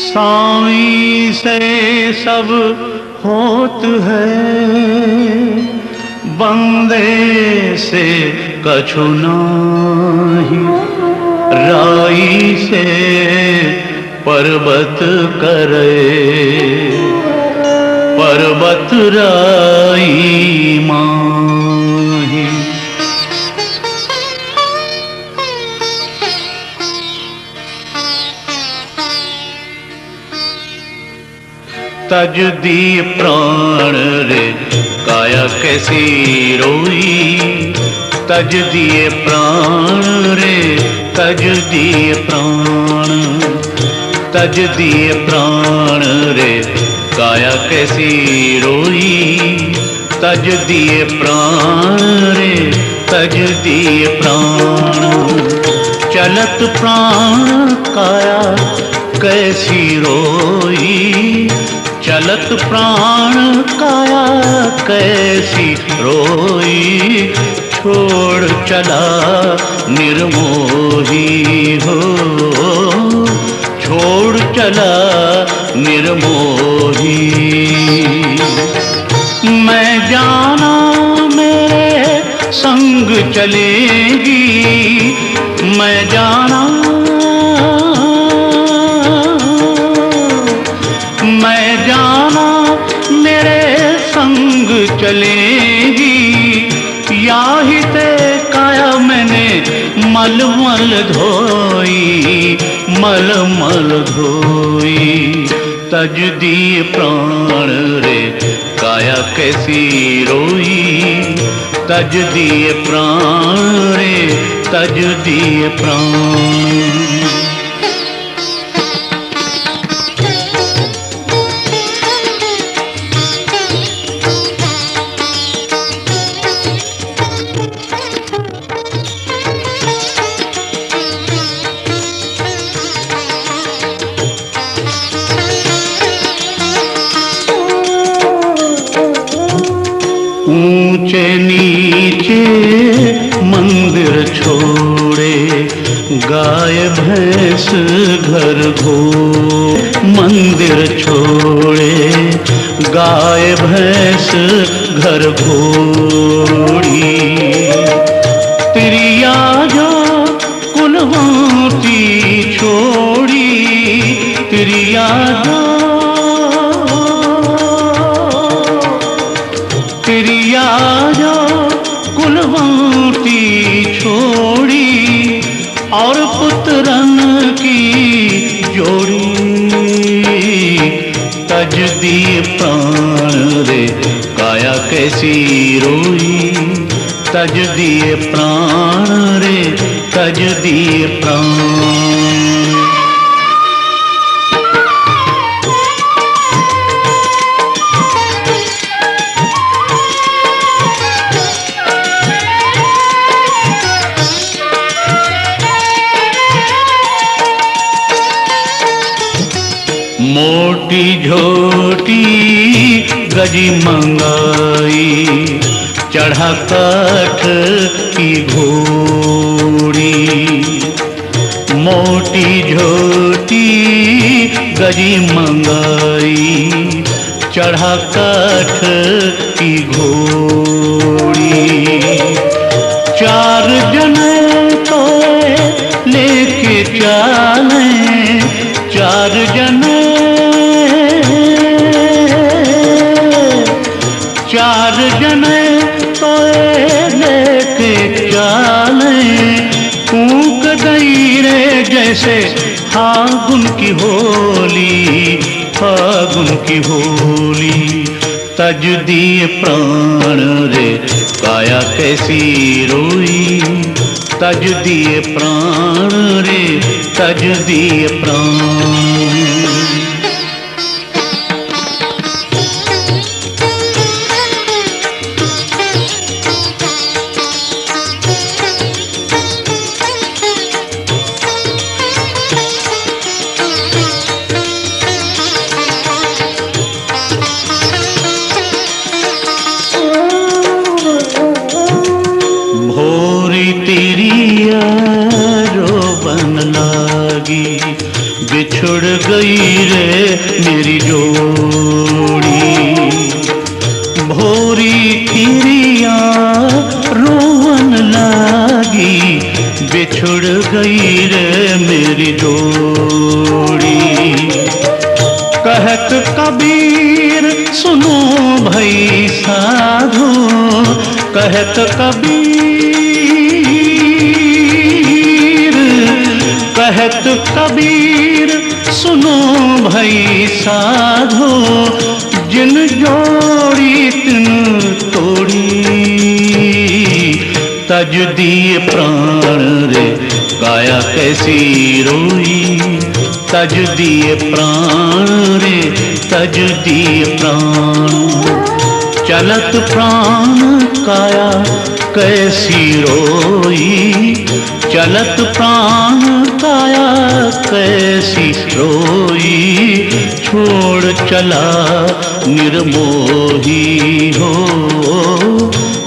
साई से सब होत है, बंदे से कछु नाही। राई से पर्वत करे, पर्वत राई माही। तज दिए प्राण रे काया कैसी रोई। तज दिए प्राण रे, तज दिए प्राण, तज दिए प्राण रे काया कैसी रोई। तज दिए प्राण रे, तज दिए प्राण। चलत प्राण काया कैसी रोई। चलत प्राण काया कैसी रोई। छोड़ चला निर्मोही हो, छोड़ चला निर्मोही। मैं जाना मेरे संग चलेगी, मैं जाना मैं जाना मेरे संग चलेगी। याही ते काया मैंने मल मल धोई, मल मल धोई। तज दिए प्राण रे काया कैसी रोई। तज दिए प्राण रे, तज दिए प्राण। ऊंचे नीचे मंदिर छोड़े, गाय भैंस घर घो। मंदिर छोड़े गाय भैंस घर घोड़ी। तिरिया जो कुलवंती छोड़ी। तिरिया जो तिरिया जो कुलवंती छोड़ी। और पुत्रन की जोड़ी। तज दिए प्राण रे काया कैसी रोई। तज दिए प्राण रे, तज दिए प्राण। मोटी झोटी गजी मंगाई, चढ़ा काठ की घोड़ी। मोटी झोटी गजी मंगाई, चढ़ा काठ की घोड़ी। चार जने तो लेके चाले, चार जने, चार जने तो लेके चाले। फूंक दई रे जैसे फागुन की होली, फागुन की होली। तज दिए प्राण रे काया कैसी रोई। तज दिए प्राण रे, तज दिए प्राण। लागी, बिछुड़ गई रे मेरी जोड़ी। भोरी तिरिया रोवन लागी, बिछुड़ गई रे मेरी जोड़ी। कहत कबीर सुनो भई साधो, कहत कबीर, कहत कबीर सुनो भई साधो, जिन जोड़ी तिन तोड़ी। तज दिए प्राण रे काया कैसी रोई, तज दिए प्राण रे तज दिए प्राण। चलत प्राण काया कैसी रोई, चलत प्राण काया कैसी रोई। छोड़ चला निर्मोही हो,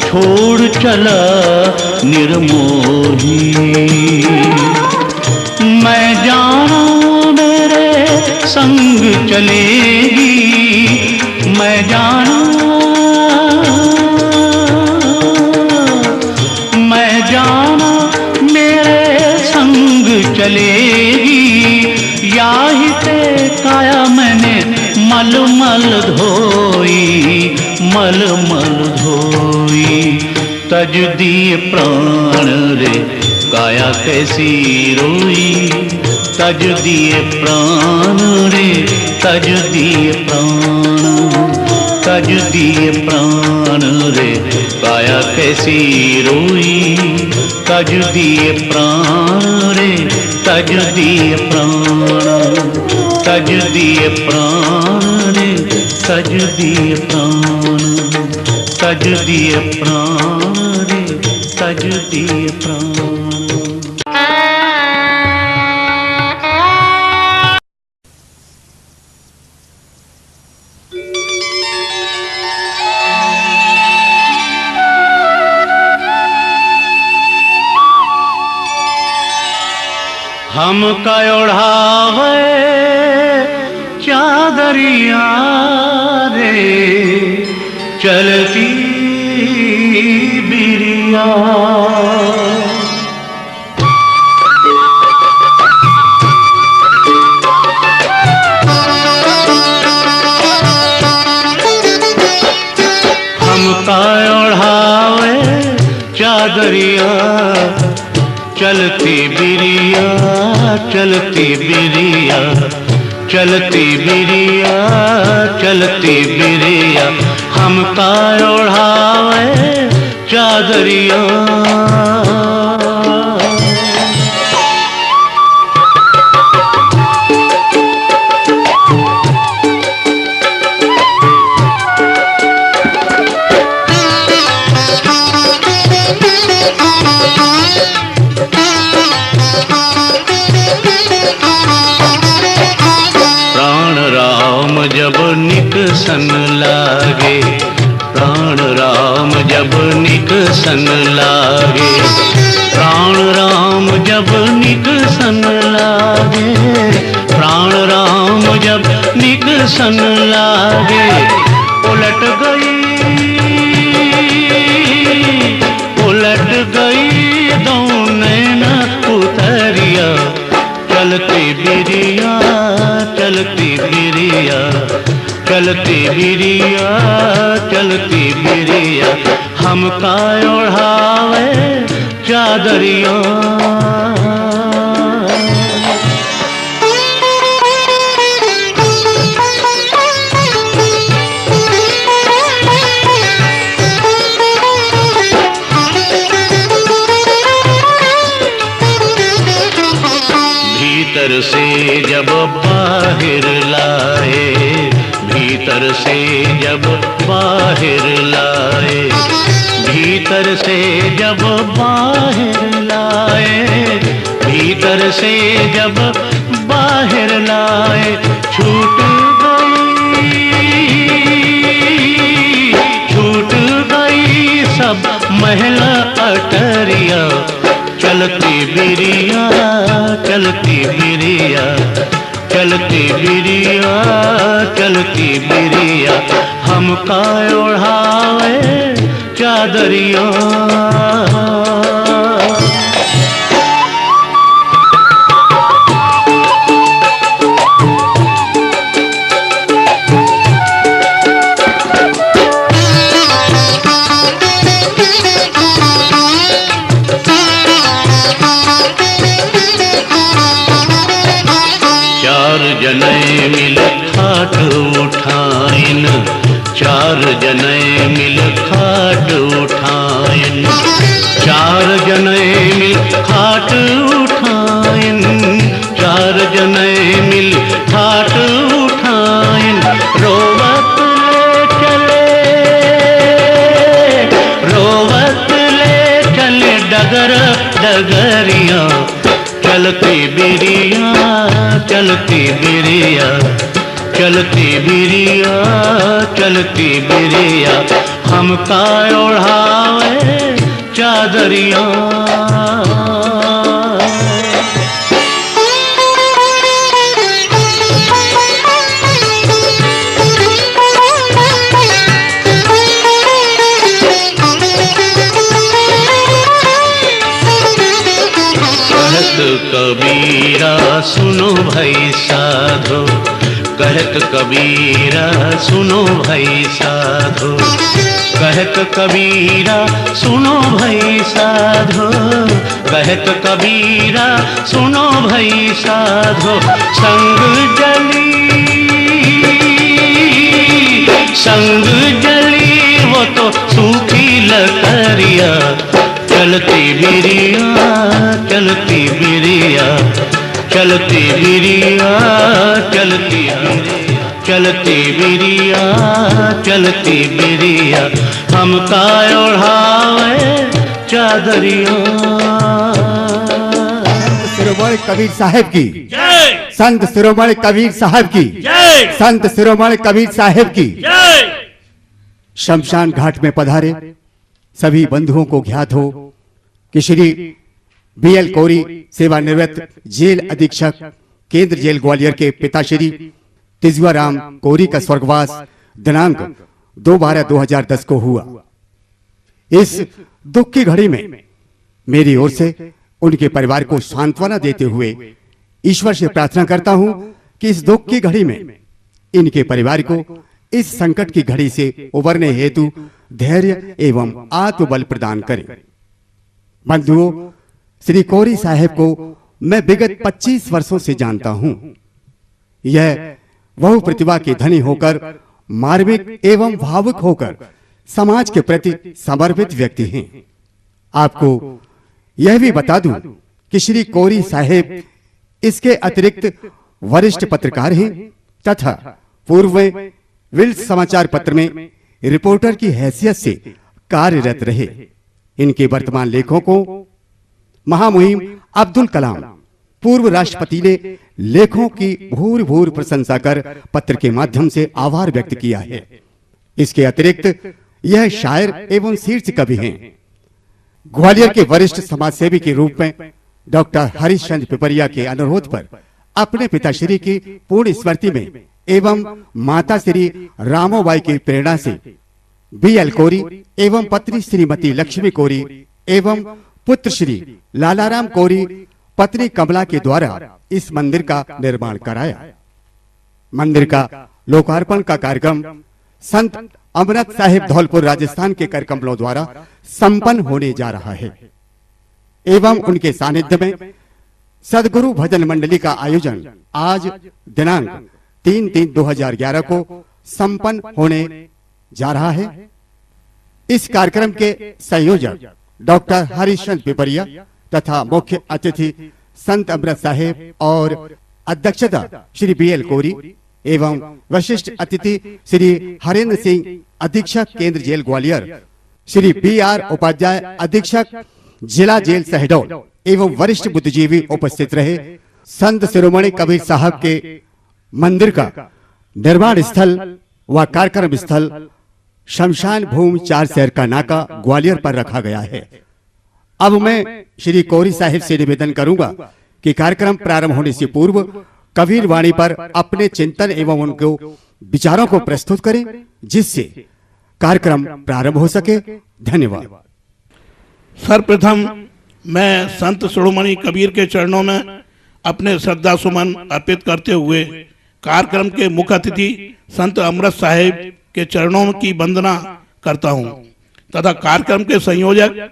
छोड़ चला निर्मोही। मैं जाना मेरे संग चलेगी, मैं जाना, मैं जाना मेरे संग चलेगी। याही ते काया मैंने मल मल धोई, मल मल धोई। तज दिए प्राण रे काया कैसी रोई, तज दिए प्राण रे तज दिए प्राण। तज दिए प्राण रे काया कैसी रोई, तज दिए प्राण रे तज दिए प्राण। तज दिए प्राण रे तज दिए प्राण, तज दिए प्राण रे तज दिए प्राण। हमका ओढ़ावे चादरिया रे चलती बिरिया। हमका ओढ़ावे चादरिया चलती बिरिया, चलती बिरिया, चलती बिरिया, चलती बिरिया। हमका ओढ़ावे चादरिया। जब निकसन लागे, प्राण राम जब निकसन लागे, प्राण राम जब निकसन लागे, प्राण राम जब निकसन लागे। उलट गई, उलट गई दौनैन उतरिया। चलती बिरिया, चलती बिरिया, चलती बिरिया, चलती बिरिया। हमका ओढ़ावे चादरिया। भीतर से जब बाहर लाए, भीतर से जब बाहर लाए, भीतर से जब बाहर लाए, भीतर से जब बाहर लाए। छूट गई सब महल अटरिया। चल चलती बिरिया, चलती बिरिया, चलती बिरिया, चलती बिरिया, हमका ओढ़ावे चादरिया। चार जने मिल खाट उठाइन, चार जने मिल खाट उठाइन, चार जने मिल खाट उठाइन, चार जने मिल खाट उठाइन, रोवत ले चले, रोवत ले चले डगर डगरिया। चलती बिरिया, चलती बिरिया, चलती बिरिया, चलती बिरिया, हमका ओढ़ावे चादरिया। कहत कबीरा सुनो भाई साधो, कहत कबीरा सुनो भाई साधो, कहत कबीरा सुनो भाई साधो, कहत कबीरा सुनो भाई साधो, संग जली, संग जली वो तो सूखी लकड़िया। चलती बिरिया, चलती बिरिया, चलती बिरिया, चलती बिरिया, चलती बिरिया, चलती बिरिया, हमका ओढ़ावे चादरिया। शिरोमणि कबीर साहब की जय, संत शिरोमणि कबीर साहब की जय, संत शिरोमणि कबीर साहब की जय। शमशान घाट में पधारे सभी बंधुओं को ज्ञात हो कि श्री BL कोरी सेवानिवृत्त जेल अधीक्षक केंद्र जेल ग्वालियर के पिता श्री तिजुआराम कोरी का स्वर्गवास दिनांक 2/12/2010 को हुआ। इस दुख की घड़ी में मेरी ओर से उनके परिवार को सांत्वना देते हुए ईश्वर से प्रार्थना करता हूं कि इस दुख की घड़ी में इनके परिवार को इस संकट की घड़ी से उबरने हेतु धैर्य एवं आत्मबल प्रदान करें। बंधुओं, श्री कोरी साहब को मैं विगत 25 वर्षों से जानता हूं। यह बहु प्रतिभा के धनी होकर, मार्मिक एवं भावुक होकर समाज के प्रति समर्पित व्यक्ति हैं। आपको यह भी बता दूं कि श्री कोरी साहब इसके अतिरिक्त वरिष्ठ पत्रकार हैं तथा पूर्व में विल्स समाचार पत्र में रिपोर्टर की हैसियत से कार्यरत रहे। इनके वर्तमान लेखों को महामुहिम अब्दुल कलाम पूर्व राष्ट्रपति ने लेखों की भूर भूर प्रशंसा कर पत्र के माध्यम से आभार व्यक्त किया है। इसके अतिरिक्त यह शायर एवं शीर्ष कवि हैं। ग्वालियर के वरिष्ठ समाजसेवी के रूप में डॉक्टर हरिश्चंद्र पिपरिया के अनुरोध पर अपने पिताश्री की पूर्ण स्मृति में एवं माता श्री रामोबाई की प्रेरणा से BL कोरी एवं पत्नी श्रीमती लक्ष्मी कोरी एवं पुत्र श्री लालाराम कोरी पत्नी कमला के द्वारा इस मंदिर का निर्माण कराया। मंदिर का लोकार्पण का कार्यक्रम संत अमृत साहिब धौलपुर राजस्थान के कर कमलों द्वारा संपन्न होने जा रहा है एवं उनके सानिध्य में सदगुरु भजन मंडली का आयोजन आज दिनांक 3/3/2011 को संपन्न होने जा रहा है। इस कार्यक्रम के संयोजक डॉक्टर हरिश्चंद्र पिपरिया तथा मुख्य अतिथि संत अमृत साहेब और अध्यक्षता श्री BL कोरी एवं वशिष्ठ अतिथि श्री हरेंद्र सिंह अधीक्षक केंद्र जेल ग्वालियर, श्री BR उपाध्याय अधीक्षक जिला जेल शहडोल एवं वरिष्ठ बुद्धिजीवी उपस्थित रहे। संत शिरोमणि कबीर साहब के मंदिर का निर्माण स्थल व कार्यक्रम स्थल शमशान भूमि 4 शहर का नाका ग्वालियर पर रखा गया है। अब मैं श्री कोरी साहिब से निवेदन करूंगा कि कार्यक्रम प्रारंभ होने से पूर्व कबीर वाणी पर अपने चिंतन एवं उनको विचारों को प्रस्तुत करें, जिससे कार्यक्रम प्रारंभ हो सके। धन्यवाद। सर्वप्रथम मैं संत शिरोमणि कबीर के चरणों में अपने श्रद्धा सुमन अर्पित करते हुए कार्यक्रम के मुख्य अतिथि संत अमृत साहिब के चरणों की वंदना करता हूं तथा कार्यक्रम के संयोजक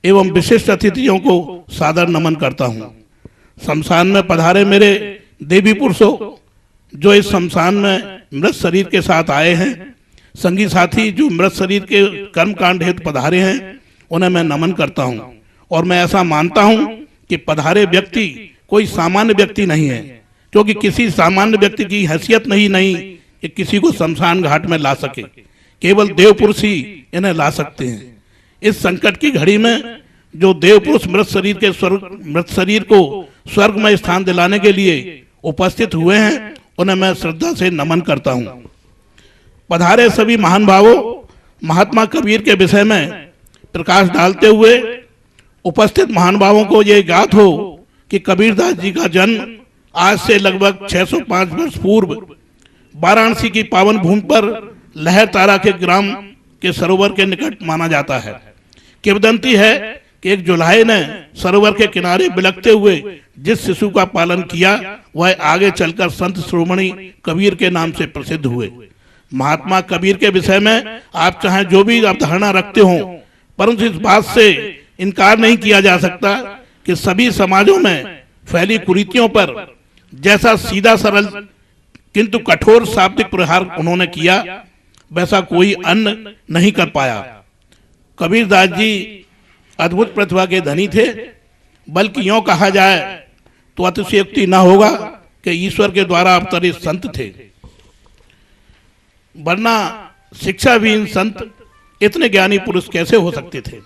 एवं विशिष्ट अतिथियों को सादर नमन करता हूं। शमशान में पधारे मेरे देवी पुरुषों, जो इस शमशान में मृत शरीर के साथ आए हैं, संगी साथी जो मृत शरीर के कर्मकांड हेतु पधारे हैं, उन्हें मैं नमन करता हूं। और मैं ऐसा मानता हूं कि पधारे व्यक्ति कोई सामान्य व्यक्ति नहीं है, क्योंकि किसी सामान्य व्यक्ति की हैसियत नहीं कि किसी को शमशान घाट में ला सके। केवल देव पुरुष ही इन्हें ला सकते हैं। इस संकट की घड़ी में जो देव पुरुष मृत शरीर को स्वर्ग में स्थान दिलाने के लिए उपस्थित हुए हैं, उन्हें मैं श्रद्धा से नमन करता हूं। पधारे सभी महान भावों, महात्मा कबीर के विषय में प्रकाश डालते हुए उपस्थित महान भावों को ये ज्ञात हो कि कबीरदास जी का जन्म आज से लगभग 605 वर्ष पूर्व वाराणसी की पावन भूमि पर लहर तारा के ग्राम के सरोवर के निकट माना जाता है। किंवदंती है कि एक जुलाहे ने सरोवर के किनारे बिलखते हुए जिस शिशु का पालन किया, वह आगे चलकर संत शिरोमणि कबीर के नाम से प्रसिद्ध हुए। महात्मा कबीर के विषय में आप चाहे जो भी अवधारणा रखते हो, परंतु इस बात से इनकार नहीं किया जा सकता कि सभी समाजों में फैली कुरीतियों पर जैसा सीधा सरल किंतु कठोर शाब्दिक प्रहार उन्होंने किया, वैसा कोई अन्य नहीं कर पाया। कबीरदास जी अद्भुत प्रतिभा के धनी थे, बल्कि यूं कहा जाए तो अतिशयोक्ति न होगा कि ईश्वर के द्वारा अवतरित संत थे। वरना शिक्षाविहीन संत इतने ज्ञानी पुरुष कैसे हो सकते थे,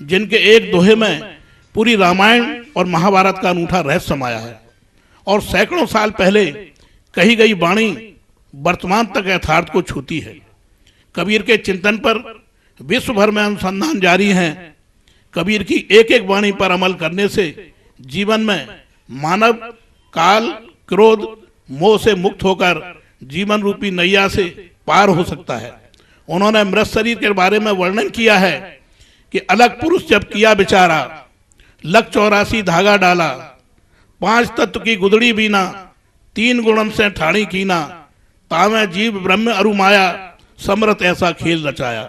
जिनके एक दोहे में पूरी रामायण और महाभारत का अनूठा रहस्य समाया है और सैकड़ों साल पहले कही गई वाणी वर्तमान तक यथार्थ को छूती है। कबीर के चिंतन पर विश्व भर में अनुसंधान जारी है। कबीर की एक एक वाणी पर अमल करने से जीवन में मानव काल, क्रोध, मोह से मुक्त होकर जीवन रूपी नैया से पार हो सकता है। उन्होंने मृत शरीर के बारे में वर्णन किया है कि अलग पुरुष जब किया बेचारा, लख 84 धागा डाला, 5 तत्व की गुदड़ी बीना, 3 गुणम से ठाणी कीना, तावे जीव ब्रह्म अरु माया, समरत ऐसा खेल रचाया।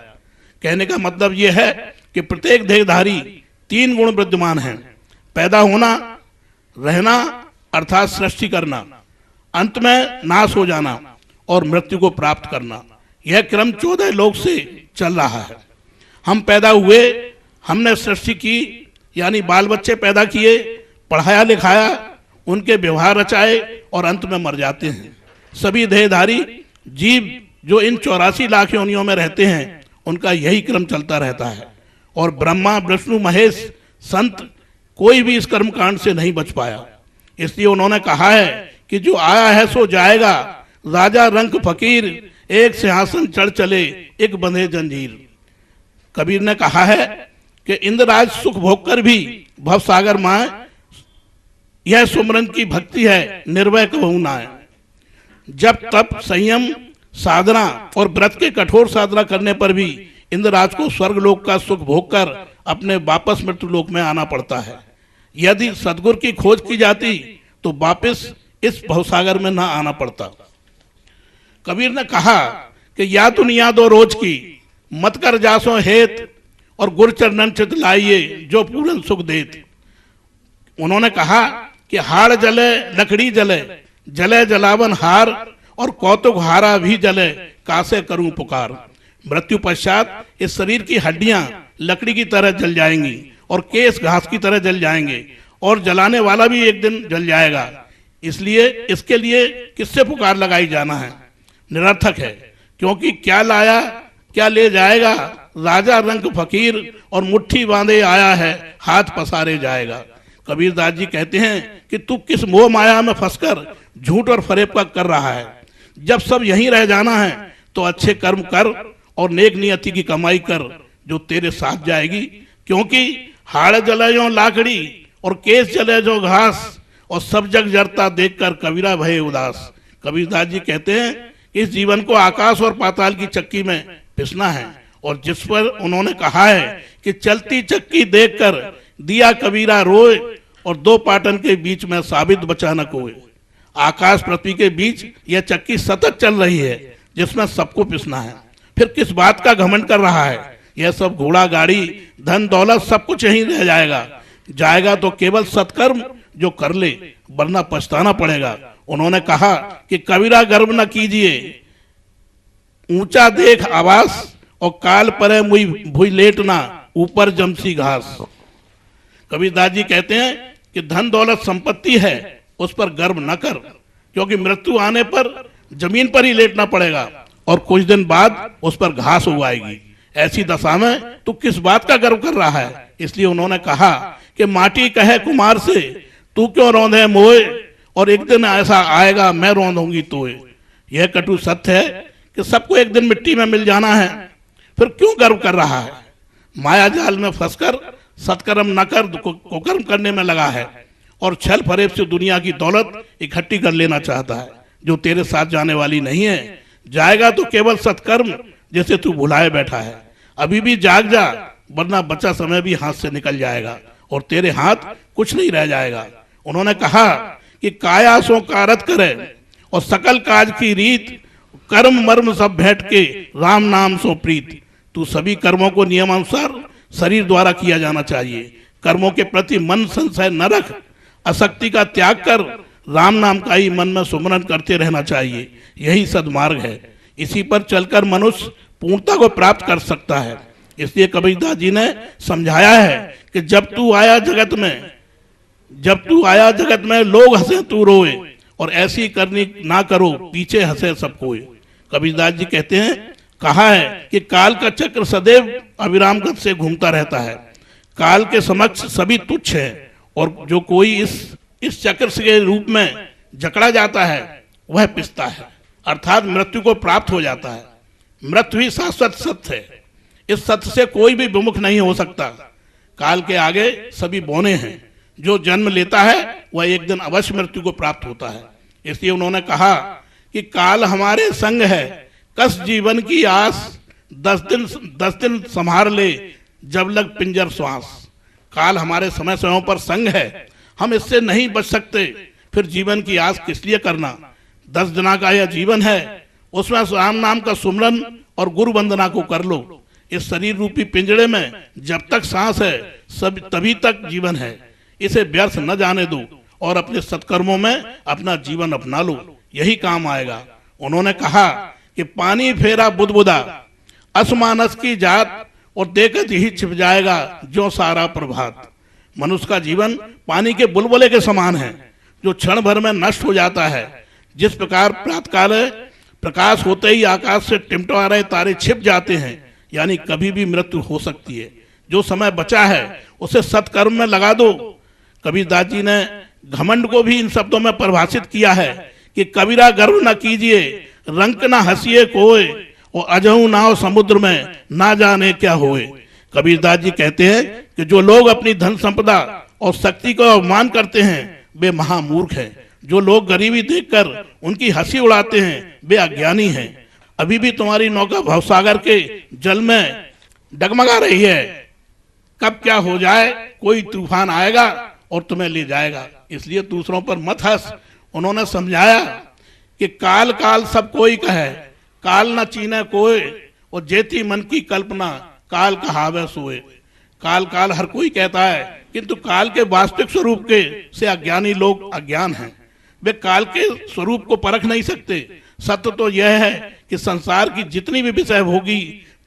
कहने का मतलब यह है कि प्रत्येक देहधारी 3 गुण विद्यमान हैं: पैदा होना, रहना अर्थात सृष्टि करना, अंत में नाश हो जाना और मृत्यु को प्राप्त करना। यह क्रम 14 लोक से चल रहा है। हम पैदा हुए, हमने सृष्टि की, यानी बाल बच्चे पैदा किए, पढ़ाया लिखाया, उनके व्यवहार रचाए और अंत में मर जाते हैं। सभी देहधारी जीव जो इन 84 लाख योनियों में रहते हैं, उनका यही क्रम चलता रहता है। और ब्रह्मा, विष्णु, महेश, संत कोई भी इस कर्मकांड से नहीं बच पाया। इसलिए उन्होंने कहा है कि जो आया है सो जाएगा, राजा रंक फकीर, एक सिंहासन चढ़ चले, एक बंधे जंजीर। कबीर ने कहा है कि इंद्रराज सुख भोग कर भी भवसागर माए, यह सुमरन की भक्ति है, निर्भय कहूं नाए। जब तप, संयम, साधना और व्रत के कठोर साधना करने पर भी इंद्रराज को स्वर्गलोक का सुख भोग कर अपने वापस मृत्युलोक में आना पड़ता है। यदि सद्गुरु की खोज की जाती तो वापस इस भवसागर में ना आना पड़ता। कबीर ने कहा कि या दुनिया दो रोज की, मत कर जासो हेत, और गुर चरणन चित लाइए जो पूर्ण सुख देत। उन्होंने कहा कि हाड़ जले, लकड़ी जले, जले जलावन हार, और कौतुक हारा भी जले, कासे करूं पुकार। मृत्यु पश्चात इस शरीर की हड्डियां लकड़ी की तरह जल जाएंगी और केस घास की तरह जल जाएंगे, और जलाने वाला भी एक दिन जल जाएगा। इसलिए इसके लिए किससे पुकार लगाई जाना है, निरर्थक है, क्योंकि क्या लाया क्या ले जाएगा, राजा रंक फकीर, और मुट्ठी बांधे आया है, हाथ पसारे जाएगा। कबीरदास जी कहते हैं कि तू किस मोह माया में फंसकर झूठ और फरेब का कर रहा है। जब सब यहीं रह जाना है तो अच्छे कर्म कर और नेक नियति की कमाई कर, जो तेरे साथ जाएगी, क्योंकि हाड़ जले जो लाकड़ी और केस जले जो घास, और सब जग जरता देखकर कबीरा भये उदास। कबीरदास जी कहते हैं इस जीवन को आकाश और पाताल की चक्की में पिसना है, और जिस पर उन्होंने कहा है कि चलती चक्की देखकर दिया कबीरा रोए, और दो पाटन के बीच में साबित बचा न कोई। आकाश पृथ्वी के बीच यह चक्की सतत चल रही है जिसमें सबको पिसना है। फिर किस बात का घमंड कर रहा है? यह सब घोड़ा गाड़ी धन दौलत सब कुछ यहीं रह जाएगा, जाएगा तो केवल सत्कर्म जो कर ले, वरना पछताना पड़ेगा। उन्होंने कहा कि कबीरा गर्व न कीजिए, ऊंचा देख आवास, और काल परे मुई भुई लेटना, ऊपर जमसी घास। कबीरदास जी कहते हैं कि धन दौलत संपत्ति है, उस पर गर्व न कर, क्योंकि मृत्यु आने पर जमीन पर ही लेटना पड़ेगा और कुछ दिन बाद उस पर घास उगाएगी। ऐसी दशा में तू किस बात का गर्व कर रहा है? इसलिए उन्होंने कहा कि माटी कहे कुमार से, तू क्यों रौंदे मोए, और एक दिन ऐसा आएगा मैं रौंदूंगी तोए। यह कटु सत्य है कि सबको एक दिन मिट्टी में मिल जाना है, फिर क्यों गर्व कर रहा है? माया जाल में फंसकर सत्कर्म न कर कुकर्म करने में लगा है, और छल फरेब से दुनिया की दौलत इकट्ठी कर लेना चाहता है, जो तेरे साथ जाने वाली नहीं है। जाएगा तो केवल सत्कर्म जैसे तू भुलाए बैठा है। अभी भी जाग जा, वरना बचा समय भी हाथ से निकल जाएगा और तेरे हाथ कुछ नहीं रह जाएगा। उन्होंने कहा कि काया सो कारत करे, और सकल काज की रीत, कर्म मर्म सब भेंट के राम नाम सो प्रीत। तू सभी कर्मों को नियमानुसार शरीर द्वारा किया जाना चाहिए। कर्मों के प्रति मन संशय न रख, असक्ति का त्याग कर राम नाम का ही मन में सुमरन करते रहना चाहिए। यही सद्मार्ग है। इसी पर चलकर मनुष्य पूर्णता को प्राप्त कर सकता है। इसलिए कबीरदास जी ने समझाया है कि जब तू आया जगत में लोग हंसे तू रोए, और ऐसी करनी ना करो पीछे हंसे सब कोई। कबीरदास जी कहते हैं, कहा है कि काल का चक्र सदैव अविराम गति से घूमता रहता है। काल के समक्ष सभी तुच्छ है, और जो कोई इस चक्र के रूप में जकड़ा जाता है वह पिसता है, अर्थात मृत्यु को प्राप्त हो जाता है। मृत्यु ही शाश्वत सत्य है। इस सत्य से कोई भी विमुख नहीं हो सकता। काल के आगे सभी बौने हैं। जो जन्म लेता है वह एक दिन अवश्य मृत्यु को प्राप्त होता है। इसलिए उन्होंने कहा कि काल हमारे संग है, कस जीवन की आस, 10 दिन संभार ले जब लग पिंजर श्वास। काल हमारे समय समयों पर संग है, हम इससे नहीं बच सकते, फिर जीवन की आस किस लिए करना। 10 दिना का यह जीवन है, उसमें राम नाम का सुमरन और गुरु वंदना को कर लो। इस शरीर रूपी पिंजड़े में जब तक सांस है सब तभी तक जीवन है। इसे व्यर्थ न जाने दो और अपने सत्कर्मों में अपना जीवन अपना लो, यही काम आएगा। उन्होंने कहा कि पानी फेरा बुदबुदा, असमानस की जात, और देखत ही छिप जाएगा जो सारा प्रभात। मनुष्य का जीवन पानी के बुलबुले के समान है, जो क्षण भर में नष्ट हो जाता है। जिस प्रकार प्रातःकाल प्रकाश होते ही आकाश से टिमटमा रहे तारे छिप जाते हैं, यानी कभी भी मृत्यु हो सकती है। जो समय बचा है उसे सत्कर्म में लगा दो। कबीरदास जी ने घमंड को भी इन शब्दों में परिभाषित किया है कि कबीरा गर्व न कीजिए, रंक न हंसिए कोय, और अजहू नाव समुद्र में ना जाने क्या होए। कबीरदास जी कहते हैं कि जो लोग अपनी धन संपदा और शक्ति को अवमान करते हैं वे महामूर्ख हैं। जो लोग गरीबी देखकर उनकी हंसी उड़ाते हैं वे अज्ञानी हैं। अभी भी तुम्हारी नौका भवसागर के जल में डगमगा रही है। कब क्या हो जाए, कोई तूफान आएगा और तुम्हें ले जाएगा, इसलिए दूसरों पर मत हंस। उन्होंने समझाया कि काल काल सब कोई कहे, काल न चीने कोय, और जेती मन की कल्पना काल कहावे सोए। काल काल हर कोई कहता है, किंतु काल के वास्तविक स्वरूप के से अज्ञानी लोग अज्ञान हैं। वे काल के स्वरूप को परख नहीं सकते। सत्य तो यह है कि संसार की जितनी भी विषय भोगी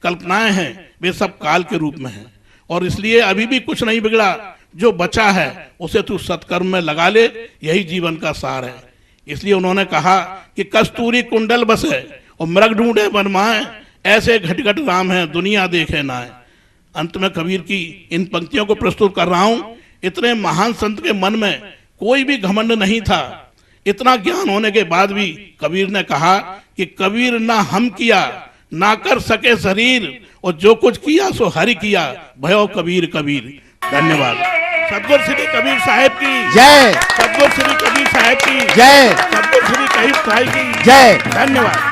कल्पनाएं हैं वे सब काल के रूप में हैं, और इसलिए अभी भी कुछ नहीं बिगड़ा। जो बचा है उसे तू सत्कर्म में लगा ले, यही जीवन का सार है। इसलिए उन्होंने कहा कि कस्तूरी कुंडल बसे और मृग ढूंढे बनमाए, ऐसे घटघट राम है दुनिया देखे नाए। अंत में कबीर की इन पंक्तियों को प्रस्तुत कर रहा हूं। इतने महान संत के मन में कोई भी घमंड नहीं था। इतना ज्ञान होने के बाद भी कबीर ने कहा कि कबीर ना हम किया ना कर सके शरीर, और जो कुछ किया सो हरि किया, भयो कबीर कबीर। धन्यवाद। सतगुरु श्री कबीर साहब की जय। सतगुरु श्री कबीर साहब की जय। सतगुरु श्री कबीर साहब की जय। धन्यवाद।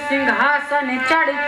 सिंहासन चढ़